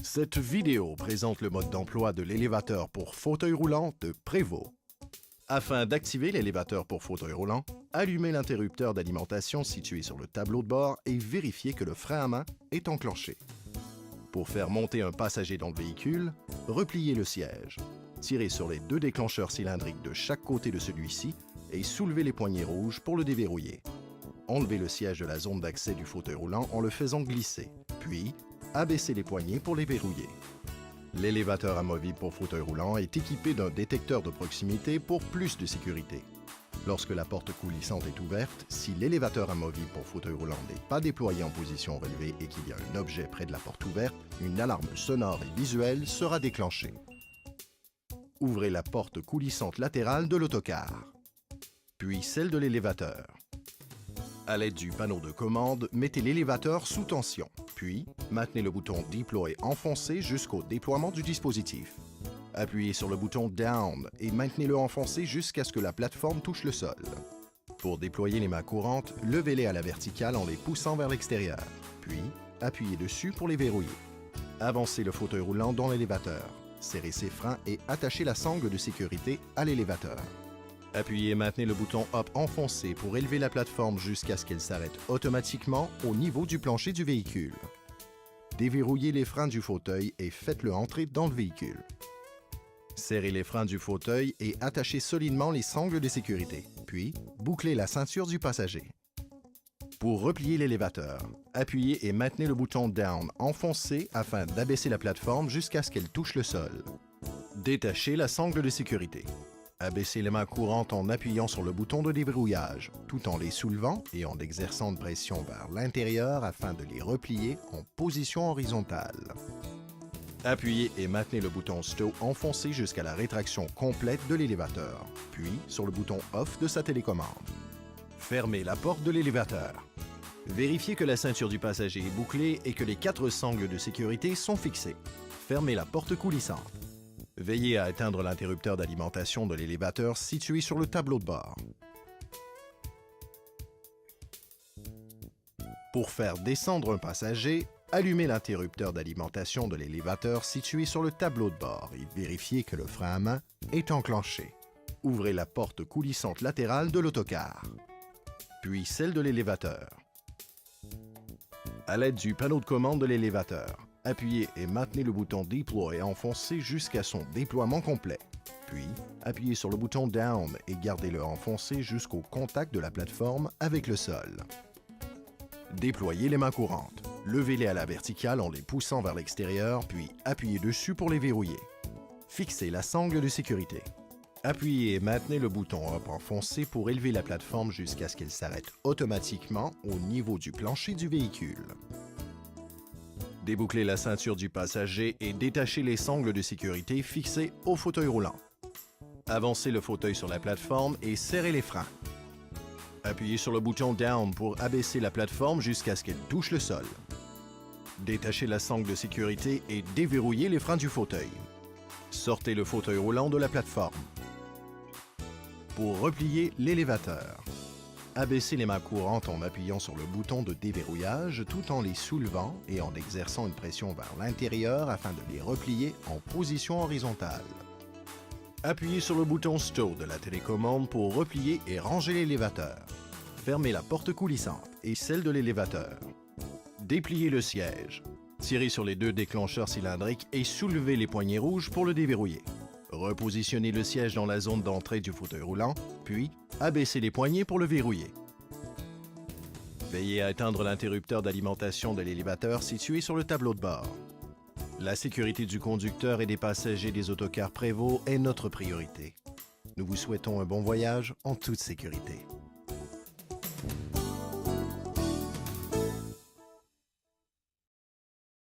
Cette vidéo présente le mode d'emploi de l'élévateur pour fauteuil roulant de Prévost. Afin d'activer l'élévateur pour fauteuil roulant, allumez l'interrupteur d'alimentation situé sur le tableau de bord et vérifiez que le frein à main est enclenché. Pour faire monter un passager dans le véhicule, repliez le siège. Tirez sur les deux déclencheurs cylindriques de chaque côté de celui-ci et soulevez les poignées rouges pour le déverrouiller. Enlevez le siège de la zone d'accès du fauteuil roulant en le faisant glisser, puis abaissez les poignées pour les verrouiller. L'élévateur amovible pour fauteuil roulant est équipé d'un détecteur de proximité pour plus de sécurité. Lorsque la porte coulissante est ouverte, si l'élévateur amovible pour fauteuil roulant n'est pas déployé en position relevée et qu'il y a un objet près de la porte ouverte, une alarme sonore et visuelle sera déclenchée. Ouvrez la porte coulissante latérale de l'autocar, puis celle de l'élévateur. À l'aide du panneau de commande, mettez l'élévateur sous tension, puis maintenez le bouton Deploy enfoncé jusqu'au déploiement du dispositif. Appuyez sur le bouton Down et maintenez-le enfoncé jusqu'à ce que la plateforme touche le sol. Pour déployer les mains courantes, levez-les à la verticale en les poussant vers l'extérieur, puis appuyez dessus pour les verrouiller. Avancez le fauteuil roulant dans l'élévateur, serrez ses freins et attachez la sangle de sécurité à l'élévateur. Appuyez et maintenez le bouton Up enfoncé pour élever la plateforme jusqu'à ce qu'elle s'arrête automatiquement au niveau du plancher du véhicule. Déverrouillez les freins du fauteuil et faites-le entrer dans le véhicule. Serrez les freins du fauteuil et attachez solidement les sangles de sécurité, puis bouclez la ceinture du passager. Pour replier l'élévateur, appuyez et maintenez le bouton Down enfoncé afin d'abaisser la plateforme jusqu'à ce qu'elle touche le sol. Détachez la sangle de sécurité. Abaissez les mains courantes en appuyant sur le bouton de déverrouillage, tout en les soulevant et en exerçant une pression vers l'intérieur afin de les replier en position horizontale. Appuyez et maintenez le bouton Stow enfoncé jusqu'à la rétraction complète de l'élévateur, puis sur le bouton Off de sa télécommande. Fermez la porte de l'élévateur. Vérifiez que la ceinture du passager est bouclée et que les 4 sangles de sécurité sont fixées. Fermez la porte coulissante. Veillez à éteindre l'interrupteur d'alimentation de l'élévateur situé sur le tableau de bord. Pour faire descendre un passager, allumez l'interrupteur d'alimentation de l'élévateur situé sur le tableau de bord et vérifiez que le frein à main est enclenché. Ouvrez la porte coulissante latérale de l'autocar, puis celle de l'élévateur. À l'aide du panneau de commande de l'élévateur, appuyez et maintenez le bouton Deploy enfoncé jusqu'à son déploiement complet. Puis, appuyez sur le bouton Down et gardez-le enfoncé jusqu'au contact de la plateforme avec le sol. Déployez les mains courantes. Levez-les à la verticale en les poussant vers l'extérieur, puis appuyez dessus pour les verrouiller. Fixez la sangle de sécurité. Appuyez et maintenez le bouton Up enfoncé pour élever la plateforme jusqu'à ce qu'elle s'arrête automatiquement au niveau du plancher du véhicule. Débouclez la ceinture du passager et détachez les sangles de sécurité fixées au fauteuil roulant. Avancez le fauteuil sur la plateforme et serrez les freins. Appuyez sur le bouton Down pour abaisser la plateforme jusqu'à ce qu'elle touche le sol. Détachez la sangle de sécurité et déverrouillez les freins du fauteuil. Sortez le fauteuil roulant de la plateforme. Pour replier l'élévateur, abaissez les mains courantes en appuyant sur le bouton de déverrouillage tout en les soulevant et en exerçant une pression vers l'intérieur afin de les replier en position horizontale. Appuyez sur le bouton Stow de la télécommande pour replier et ranger l'élévateur. Fermez la porte coulissante et celle de l'élévateur. Dépliez le siège. Tirez sur les deux déclencheurs cylindriques et soulevez les poignées rouges pour le déverrouiller. Repositionnez le siège dans la zone d'entrée du fauteuil roulant, puis abaissez les poignées pour le verrouiller. Veillez à éteindre l'interrupteur d'alimentation de l'élévateur situé sur le tableau de bord. La sécurité du conducteur et des passagers des autocars Prévost est notre priorité. Nous vous souhaitons un bon voyage en toute sécurité.